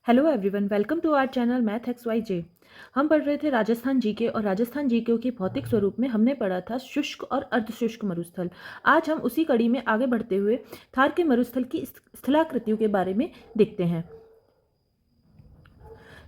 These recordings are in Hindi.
Hello everyone, welcome to our channel math X Y Z. हम पढ़ रहे थे राजस्थान जीके और राजस्थान जीके के भौतिक स्वरूप में हमने पढ़ा था शुष्क और अर्धशुष्क मरुस्थल। आज हम उसी कड़ी में आगे बढ़ते हुए थार के मरुस्थल की स्थलाकृतियों के बारे में देखते हैं।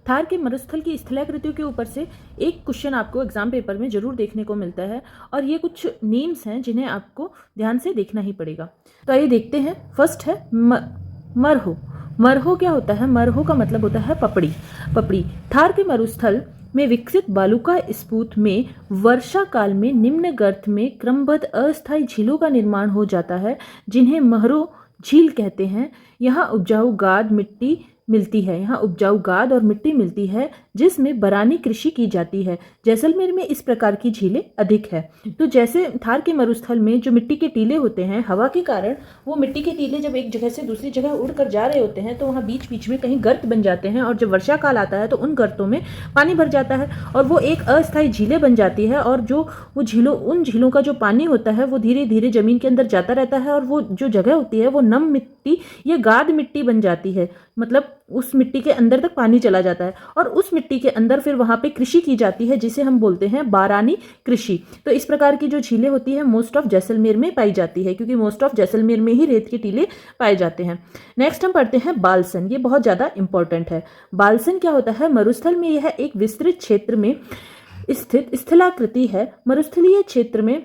थार के मरुस्थल की स्थलाकृतियों के ऊपर से एक क्वेश्चन आपको एग्जाम पेपर में जरूर देखने को मिलता है और ये कुछ नेम्स हैं जिन्हें आपको ध्यान से देखना ही पड़ेगा। तो आइए देखते हैं। फर्स्ट है मरहो। मरहो क्या होता है? मरहो का मतलब होता है पपड़ी। पपड़ी थार के मरुस्थल में विकसित बालुका स्फूत में वर्षा काल में निम्न गर्त में क्रमबद्ध अस्थायी झीलों का निर्माण हो जाता है, जिन्हें महरो झील कहते हैं। यहाँ उपजाऊ गाद मिट्टी मिलती है। यहाँ उपजाऊ गाद और मिट्टी मिलती है जिसमें बरानी कृषि की जाती है। जैसलमेर में इस प्रकार की झीलें अधिक है। तो जैसे थार के मरुस्थल में जो मिट्टी के टीले होते हैं, हवा के कारण वो मिट्टी के टीले जब एक जगह से दूसरी जगह उड़कर जा रहे होते हैं तो वहाँ बीच बीच में कहीं गर्त बन जाते हैं और जब वर्षा काल आता है तो उन गर्तों में पानी भर जाता है और वो एक अस्थायी झीलें बन जाती है। और जो वो उन झीलों का जो पानी होता है वो धीरे धीरे जमीन के अंदर जाता रहता है और वो जो जगह होती है वो नम मिट्टी या गाद मिट्टी बन जाती है। मतलब उस मिट्टी के अंदर तक पानी चला जाता है और उस मिट्टी के अंदर फिर वहां पे कृषि की जाती है, जिसे हम बोलते हैं बारानी कृषि। तो इस प्रकार की जो झीलें होती है मोस्ट ऑफ जैसलमेर में पाई जाती है, क्योंकि मोस्ट ऑफ जैसलमेर में ही रेत के टीले पाए जाते हैं। नेक्स्ट हम पढ़ते हैं बालसन। ये बहुत ज्यादा इंपॉर्टेंट है। बालसन क्या होता है? मरुस्थल में यह एक विस्तृत क्षेत्र में स्थित स्थलाकृति है। मरुस्थलीय क्षेत्र में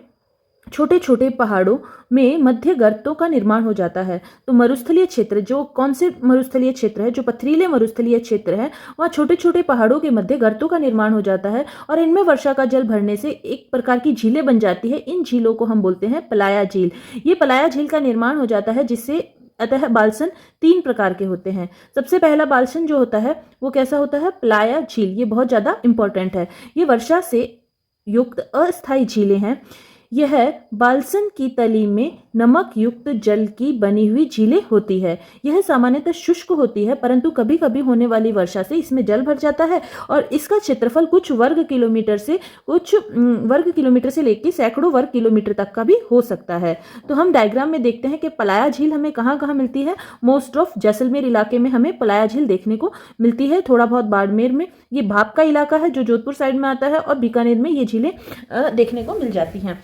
छोटे छोटे पहाड़ों में मध्य गर्तों का निर्माण हो जाता है। तो मरुस्थलीय क्षेत्र जो कौन से मरुस्थलीय क्षेत्र है? जो पथरीले मरुस्थलीय क्षेत्र है, वहाँ छोटे छोटे पहाड़ों के मध्य गर्तों का निर्माण हो जाता है और इनमें वर्षा का जल भरने से एक प्रकार की झीलें बन जाती है। इन झीलों को हम बोलते हैं पलाया झील। ये पलाया झील का निर्माण हो जाता है, जिससे अतः बालसन 3 प्रकार के होते हैं। सबसे पहला बालसन जो होता है वो कैसा होता है? पलाया झील। ये बहुत ज्यादा इंपॉर्टेंट है। ये वर्षा से युक्त अस्थायी झीलें हैं। यह बालसन की तली में नमक युक्त जल की बनी हुई झीलें होती है। यह सामान्यतः शुष्क होती है, परंतु कभी कभी होने वाली वर्षा से इसमें जल भर जाता है और इसका क्षेत्रफल कुछ वर्ग किलोमीटर से लेकर सैकड़ों वर्ग किलोमीटर तक का भी हो सकता है। तो हम डायग्राम में देखते हैं कि पलाया झील हमें कहाँ कहाँ मिलती है। मोस्ट ऑफ जैसलमेर इलाके में हमें पलाया झील देखने को मिलती है। थोड़ा बहुत बाड़मेर में, ये भाप का इलाका है जो जोधपुर साइड में आता है, और बीकानेर में ये झीलें देखने को मिल जाती हैं।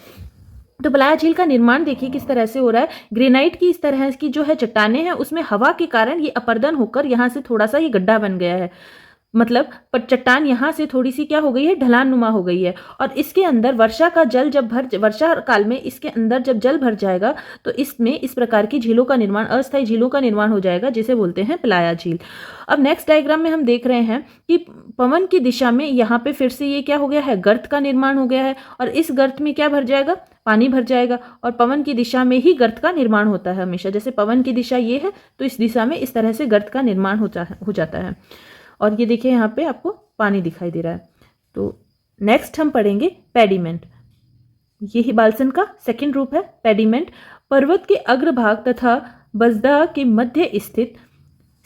तो पलाया झील का निर्माण देखिए किस तरह से हो रहा है। ग्रेनाइट की इस तरह की जो है चट्टानें हैं, उसमें हवा के कारण ये अपर्दन होकर यहाँ से थोड़ा सा ये गड्ढा बन गया है। मतलब चट्टान यहाँ से थोड़ी सी क्या हो गई है? ढलान नुमा हो गई है। और इसके अंदर वर्षा काल में इसके अंदर जब जल भर जाएगा तो इसमें इस प्रकार की झीलों का निर्माण, अस्थायी झीलों का निर्माण हो जाएगा, जिसे बोलते हैं पलाया झील। अब नेक्स्ट डायग्राम में हम देख रहे हैं कि पवन की दिशा में यहाँ पे फिर से ये क्या हो गया है? गर्त का निर्माण हो गया है और इस गर्त में क्या भर जाएगा? पानी भर जाएगा। और पवन की दिशा में ही गर्त का निर्माण होता है हमेशा। जैसे पवन की दिशा ये है तो इस दिशा में इस तरह से गर्त का निर्माण हो जाता है। और ये देखिए यहाँ पे आपको पानी दिखाई दे रहा है। तो नेक्स्ट हम पढ़ेंगे पेडिमेंट। यही बालसन का सेकंड रूप है पेडिमेंट। पर्वत के अग्रभाग तथा बजदा के मध्य स्थित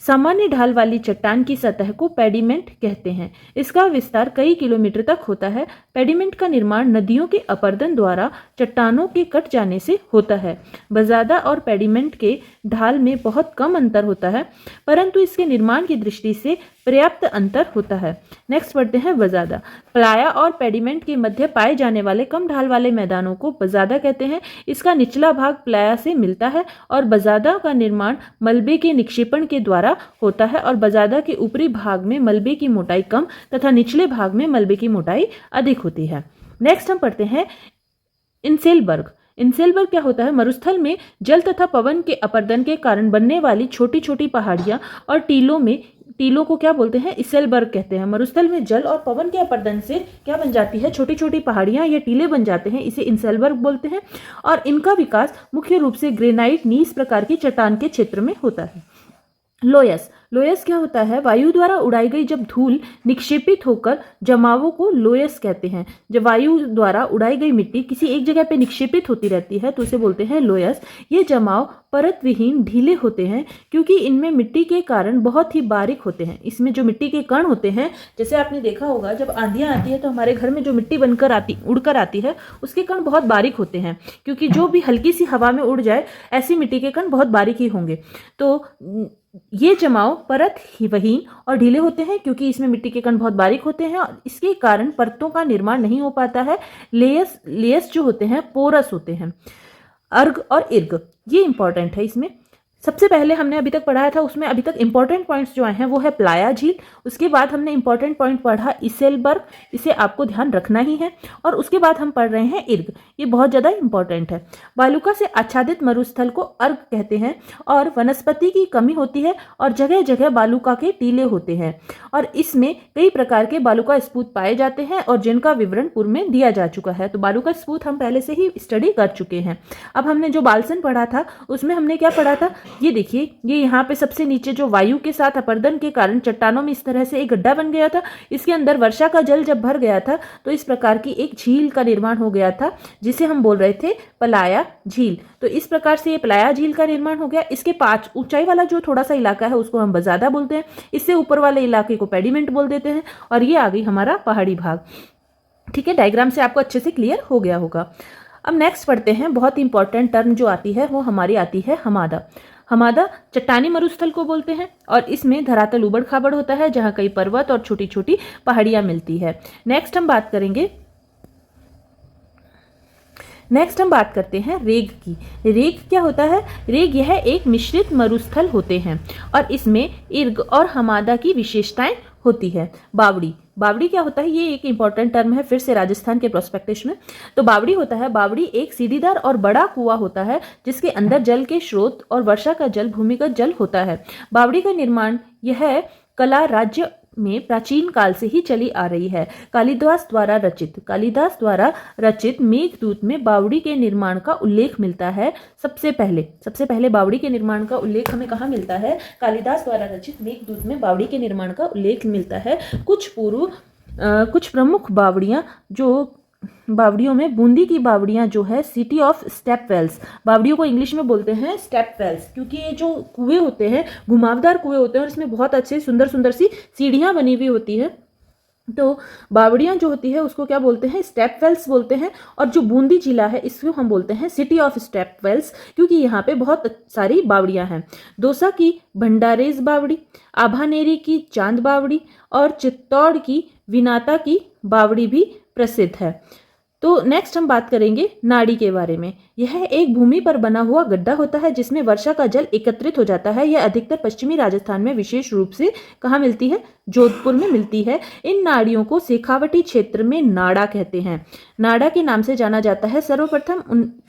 सामान्य ढाल वाली चट्टान की सतह को पेडिमेंट कहते हैं। इसका विस्तार कई किलोमीटर तक होता है। पेडिमेंट का निर्माण नदियों के अपर्दन द्वारा चट्टानों के कट जाने से होता है। बजादा और पेडिमेंट के ढाल में बहुत कम अंतर होता है, परंतु इसके निर्माण की दृष्टि से पर्याप्त अंतर होता है। नेक्स्ट पढ़ते हैं बजादा। पलाया और पेडिमेंट के मध्य पाए जाने वाले कम ढाल वाले मैदानों को बजादा कहते हैं। इसका निचला भाग पलाया से मिलता है और बजादा का निर्माण मलबे के निक्षेपण के द्वारा होता है और बजादा के ऊपरी भाग में मलबे की मोटाई कम तथा निचले भाग में मलबे की मोटाई अधिक होती है। नेक्स्ट हम पढ़ते हैं इंसेलबर्ग। इंसेलबर्ग क्या होता है? मरुस्थल में जल तथा पवन के अपर्दन के कारण बनने वाली छोटी छोटी पहाड़ियां और टीलों को क्या बोलते हैं? इंसेलबर्ग कहते हैं। मरुस्थल में जल और पवन के अपर्दन से क्या बन जाती है? छोटी छोटी पहाड़ियां या टीले बन जाते हैं, इसे इंसेलबर्ग बोलते हैं। और इनका विकास मुख्य रूप से ग्रेनाइट नीस प्रकार की चट्टान के क्षेत्र में होता है। लोयस। लोयस क्या होता है? वायु द्वारा उड़ाई गई जब धूल निक्षेपित होकर जमावों को लोयस कहते हैं। जब वायु द्वारा उड़ाई गई मिट्टी किसी एक जगह पे निक्षेपित होती रहती है तो उसे बोलते हैं लोयस। ये जमाव परत विहीन ढीले होते हैं क्योंकि इनमें मिट्टी के कारण बहुत ही बारीक होते हैं। इसमें जो मिट्टी के कण होते हैं, जैसे आपने देखा होगा जब आंधियां आती है तो हमारे घर में जो मिट्टी उड़कर आती है उसके कण बहुत बारीक होते हैं, क्योंकि जो भी हल्की सी हवा में उड़ जाए ऐसी मिट्टी के कण बहुत बारीक ही होंगे। तो ये जमाव परत वहीन और ढीले होते हैं क्योंकि इसमें मिट्टी के कण बहुत बारीक होते हैं और इसके कारण परतों का निर्माण नहीं हो पाता है। लेयर्स जो होते हैं पोरस होते हैं। अर्ग और इर्ग ये इंपॉर्टेंट है। इसमें सबसे पहले हमने अभी तक पढ़ाया था, उसमें अभी तक इंपॉर्टेंट पॉइंट्स जो आए हैं वो है प्लाया झील। उसके बाद हमने इंपॉर्टेंट पॉइंट पढ़ा इसेलबर्ग, इसे आपको ध्यान रखना ही है। और उसके बाद हम पढ़ रहे हैं इर्ग, ये बहुत ज़्यादा इंपॉर्टेंट है। बालुका से आच्छादित मरुस्थल को अर्ग कहते हैं और वनस्पति की कमी होती है और जगह जगह बालुका के टीले होते हैं और इसमें कई प्रकार के बालुका स्पूत पाए जाते हैं और जिनका विवरण पूर्व में दिया जा चुका है। तो बालुका स्पूत हम पहले से ही स्टडी कर चुके हैं। अब हमने जो बालसन पढ़ा था उसमें हमने क्या पढ़ा था, ये देखिए, ये यहाँ पे सबसे नीचे जो वायु के साथ अपर्दन के कारण चट्टानों में इस तरह से एक गड्ढा बन गया था। इसके अंदर वर्षा का जल जब भर गया था तो इस प्रकार की एक झील का निर्माण हो गया था जिसे हम बोल रहे थे पलाया झील। तो इस प्रकार से ये पलाया झील का निर्माण हो गया। इसके पास ऊंचाई वाला जो थोड़ा सा इलाका है उसको हम बजादा बोलते हैं, इससे ऊपर वाले इलाके को पेडिमेंट बोल देते हैं और ये आ गई हमारा पहाड़ी भाग। ठीक है, डायग्राम से आपको अच्छे से क्लियर हो गया होगा। अब नेक्स्ट पढ़ते हैं, बहुत इंपॉर्टेंट टर्म जो आती है वो हमारी आती है हमादा। हमादा चट्टानी मरुस्थल को बोलते हैं और इसमें धरातल उबड़ खाबड़ होता है जहां कई पर्वत और छोटी छोटी पहाड़ियां मिलती है। नेक्स्ट हम बात करते हैं रेग की। रेग क्या होता है? रेग यह एक मिश्रित मरुस्थल होते हैं और इसमें इर्ग और हमादा की विशेषताएं होती है। बावड़ी क्या होता है? ये एक इंपॉर्टेंट टर्म है फिर से राजस्थान के प्रोस्पेक्टिस में। तो बावड़ी होता है, बावड़ी एक सीढ़ीदार और बड़ा कुआं होता है जिसके अंदर जल के स्रोत और वर्षा का जल भूमिगत जल होता है। बावड़ी का निर्माण यह कला राज्य में प्राचीन काल से ही चली आ रही है। कालिदास द्वारा रचित मेघदूत में बावड़ी के निर्माण का उल्लेख मिलता है। सबसे पहले बावड़ी के निर्माण का उल्लेख हमें कहाँ मिलता है? कालिदास द्वारा रचित मेघदूत में बावड़ी के निर्माण का उल्लेख मिलता है। कुछ प्रमुख बावड़ियों में बूंदी की बावड़ियां जो है सिटी ऑफ स्टेप वेल्स, बावड़ियों को इंग्लिश में बोलते हैं स्टेप वेल्स, क्योंकि ये जो कुएं होते हैं घुमावदार कुएं होते हैं और इसमें बहुत अच्छे सुंदर सुंदर सी सीढ़ियां बनी हुई होती है। तो बावड़ियां जो होती है उसको क्या बोलते हैं? स्टेप वेल्स बोलते हैं। और जो बूंदी जिला है इसको हम बोलते हैं सिटी ऑफ स्टेप वेल्स, क्योंकि यहाँ पे बहुत सारी बावड़ियां हैं। दौसा की भंडारेज बावड़ी, आभानेरी की चांद बावड़ी और चित्तौड़ की विनाता की बावड़ी भी प्रसिद्ध है। तो नेक्स्ट हम बात करेंगे नाड़ी के बारे में। यह एक भूमि पर बना हुआ गड्ढा होता है जिसमें वर्षा का जल एकत्रित हो जाता है। यह अधिकतर पश्चिमी राजस्थान में विशेष रूप से कहाँ मिलती है? जोधपुर में मिलती है। इन नाड़ियों को शेखावटी क्षेत्र में नाड़ा कहते हैं। नाड़ा के नाम से जाना जाता है। सर्वप्रथम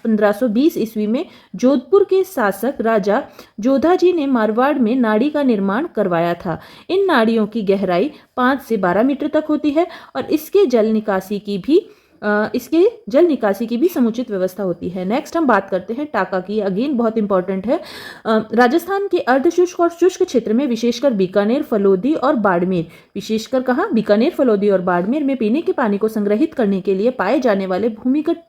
1520 ईस्वी में जोधपुर के शासक राजा जोधाजी ने मारवाड़ में नाड़ी का निर्माण करवाया था। इन नाड़ियों की गहराई 5 से 12 मीटर तक होती है और इसके जल निकासी की भी समुचित व्यवस्था होती है। नेक्स्ट हम बात करते हैं टाका की। अगेन बहुत इंपॉर्टेंट है। राजस्थान के अर्धशुष्क और शुष्क क्षेत्र में विशेषकर बीकानेर, फलोदी और बाड़मेर, विशेषकर कहाँ? बीकानेर, फलोदी और बाड़मेर में पीने के पानी को संग्रहित करने के लिए पाए जाने वाले भूमिगत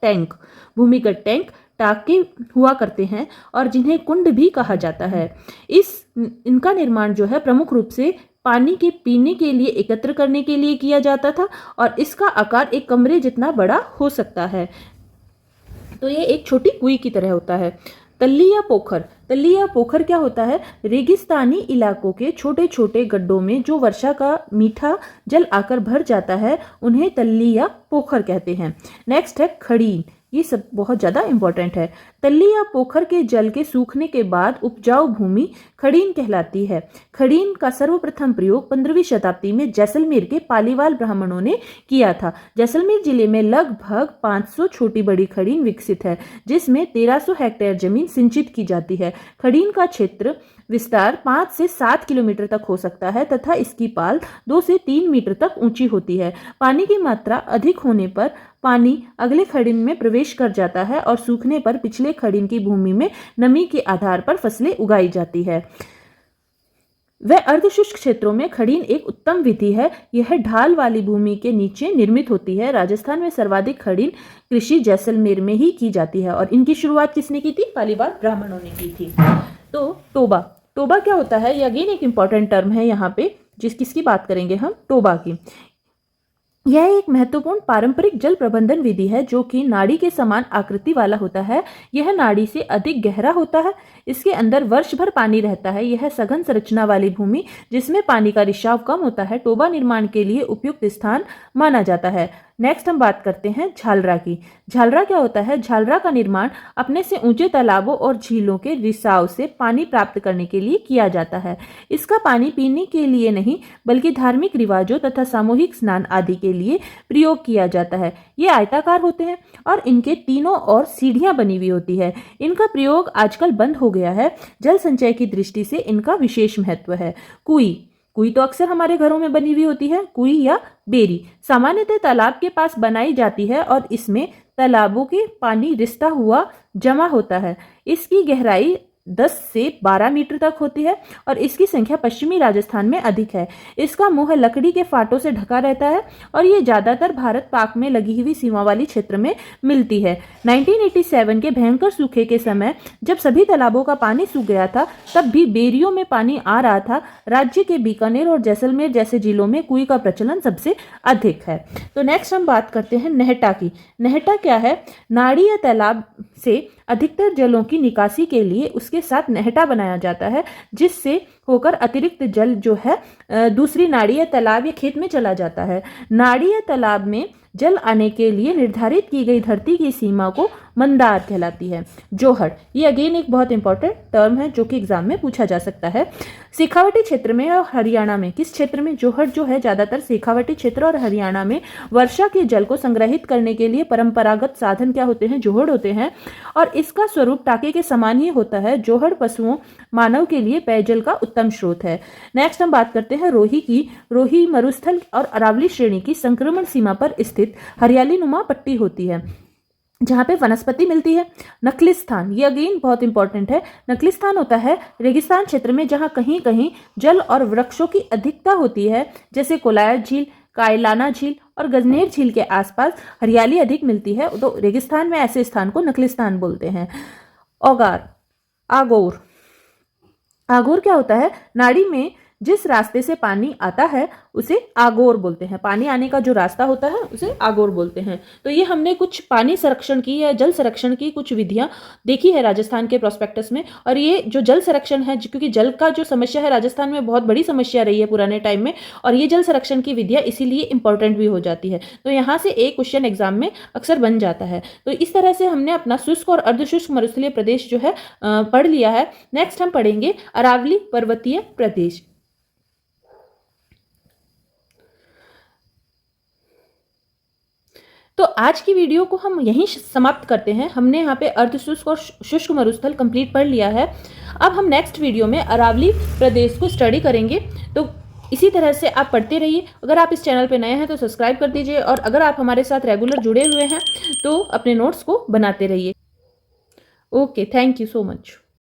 टैंक टाके हुआ करते हैं और जिन्हें कुंड भी कहा जाता है। इनका निर्माण जो है प्रमुख रूप से पानी के पीने के लिए एकत्र करने के लिए किया जाता था और इसका आकार एक कमरे जितना बड़ा हो सकता है। तो ये एक छोटी कुई की तरह होता है। तल्ली या पोखर क्या होता है? रेगिस्तानी इलाकों के छोटे छोटे गड्ढों में जो वर्षा का मीठा जल आकर भर जाता है उन्हें तल्ली या पोखर कहते हैं। नेक्स्ट है खड़ीन। ये सब बहुत ज़्यादा इंपॉर्टेंट है। तल्ली या पोखर के जल के सूखने के बाद उपजाऊ भूमि खड़ीन कहलाती है। खड़ीन का सर्वप्रथम प्रयोग 15वीं शताब्दी में जैसलमेर के पालीवाल ब्राह्मणों ने किया था। जैसलमेर जिले में लगभग 500 छोटी बड़ी खड़ीन विकसित है जिसमें 1300 हेक्टेयर जमीन सिंचित की जाती है। खड़ीन का क्षेत्र विस्तार 5 से 7 किलोमीटर तक हो सकता है तथा इसकी पाल 2 से 3 मीटर तक ऊंची होती है। पानी की मात्रा अधिक होने पर पानी अगले खड़ीन में प्रवेश कर जाता है और सूखने पर पिछले खड़ीन की भूमि में नमी के आधार पर फसलें उगाई जाती है। वह अर्धशुष्क क्षेत्रों में खड़ीन एक उत्तम विधि है। यह ढाल वाली भूमि के नीचे निर्मित होती है। राजस्थान में सर्वाधिक खड़ीन कृषि जैसलमेर में ही की जाती है और इनकी शुरुआत किसने की थी? पालीवाल ब्राह्मणों ने की थी। तो टोबा क्या होता है? ये अगेन एक इंपॉर्टेंट टर्म है यहाँ पे किसकी बात करेंगे हम? टोबा की। यह एक महत्वपूर्ण पारंपरिक जल प्रबंधन विधि है जो कि नाड़ी के समान आकृति वाला होता है। यह नाड़ी से अधिक गहरा होता है। इसके अंदर वर्ष भर पानी रहता है। यह सघन संरचना वाली भूमि जिसमें पानी का रिसाव कम होता है टोबा निर्माण के लिए उपयुक्त स्थान माना जाता है। नेक्स्ट हम बात करते हैं झालरा की। झालरा क्या होता है? झालरा का निर्माण अपने से ऊंचे तालाबों और झीलों के रिसाव से पानी प्राप्त करने के लिए किया जाता है। इसका पानी पीने के लिए नहीं बल्कि धार्मिक रिवाजों तथा सामूहिक स्नान आदि के लिए प्रयोग किया जाता है। ये आयताकार होते हैं और इनके तीनों ओर सीढ़ियां बनी हुई होती है। इनका प्रयोग आजकल बंद हो गया है। जल संचय की दृष्टि से इनका विशेष महत्व है। कुई तो अक्सर हमारे घरों में बनी हुई होती है। कुई या बेरी सामान्यतः तालाब के पास बनाई जाती है और इसमें तालाबों के पानी रिसता हुआ जमा होता है। इसकी गहराई 10 से 12 मीटर तक होती है और इसकी संख्या पश्चिमी राजस्थान में अधिक है। इसका मुंह लकड़ी के फाटों से ढका रहता है और ये ज्यादातर भारत पाक में लगी हुई सीमा वाली क्षेत्र में मिलती है। 1987 के भयंकर सूखे के समय जब सभी तालाबों का पानी सूख गया था तब भी बेरियों में पानी आ रहा था। राज्य के बीकानेर और जैसलमेर जैसे जिलों में कुएं का प्रचलन सबसे अधिक है। तो नेक्स्ट हम बात करते हैं नहटा की। नहटा क्या है? नाड़ी या तालाब से अधिकतर जलों की निकासी के लिए उसके साथ नहटा बनाया जाता है जिससे होकर अतिरिक्त जल जो है दूसरी नाड़ी या तालाब या खेत में चला जाता है। नाड़ी या तालाब में जल आने के लिए निर्धारित की गई धरती की सीमा को मंदार कहलाती है। जोहड़, ये अगेन एक बहुत इंपॉर्टेंट टर्म है जो कि एग्जाम में पूछा जा सकता है। शेखावटी क्षेत्र में और हरियाणा में, किस क्षेत्र में? जोहड़ जो है ज्यादातर शेखावटी क्षेत्र और हरियाणा में वर्षा के जल को संग्रहित करने के लिए परंपरागत साधन क्या होते हैं? जोहड़ होते हैं और इसका स्वरूप टाके के समान ही होता है। जोहड़ पशुओं मानव के लिए पेयजल का उत्तम स्रोत है। नेक्स्ट हम बात करते हैं रोही की। रोही मरुस्थल और अरावली श्रेणी की संक्रमण सीमा पर स्थित हरियाली नुमा पट्टी होती है जहाँ पे वनस्पति मिलती है। नखलिस्तान, ये अगेन बहुत इंपॉर्टेंट है। नखलिस्तान होता है रेगिस्तान क्षेत्र में जहाँ कहीं कहीं जल और वृक्षों की अधिकता होती है, जैसे कोलायत झील, कायलाना झील और गजनेर झील के आसपास हरियाली अधिक मिलती है। तो रेगिस्तान में ऐसे स्थान को नखलिस्तान बोलते हैं। औगार, आगोर। आगोर क्या होता है? नाड़ी में जिस रास्ते से पानी आता है उसे आगोर बोलते हैं। पानी आने का जो रास्ता होता है उसे आगोर बोलते हैं। तो ये हमने कुछ पानी संरक्षण की या जल संरक्षण की कुछ विधियां देखी है राजस्थान के प्रोस्पेक्टस में। और ये जो जल संरक्षण है, क्योंकि जल का जो समस्या है राजस्थान में बहुत बड़ी समस्या रही है पुराने टाइम में, और ये जल संरक्षण की विधियां इसीलिए इंपॉर्टेंट भी हो जाती है। तो यहाँ से एक क्वेश्चन एग्जाम में अक्सर बन जाता है। तो इस तरह से हमने अपना शुष्क और अर्धशुष्क मरुस्थलीय प्रदेश जो है पढ़ लिया है। नेक्स्ट हम पढ़ेंगे अरावली पर्वतीय प्रदेश। तो आज की वीडियो को हम यहीं समाप्त करते हैं। हमने यहाँ पे अर्धशुष्क और शुष्क मरुस्थल कंप्लीट पढ़ लिया है। अब हम नेक्स्ट वीडियो में अरावली प्रदेश को स्टडी करेंगे। तो इसी तरह से आप पढ़ते रहिए। अगर आप इस चैनल पे नए हैं तो सब्सक्राइब कर दीजिए और अगर आप हमारे साथ रेगुलर जुड़े हुए हैं तो अपने नोट्स को बनाते रहिए। Okay, thank you so much.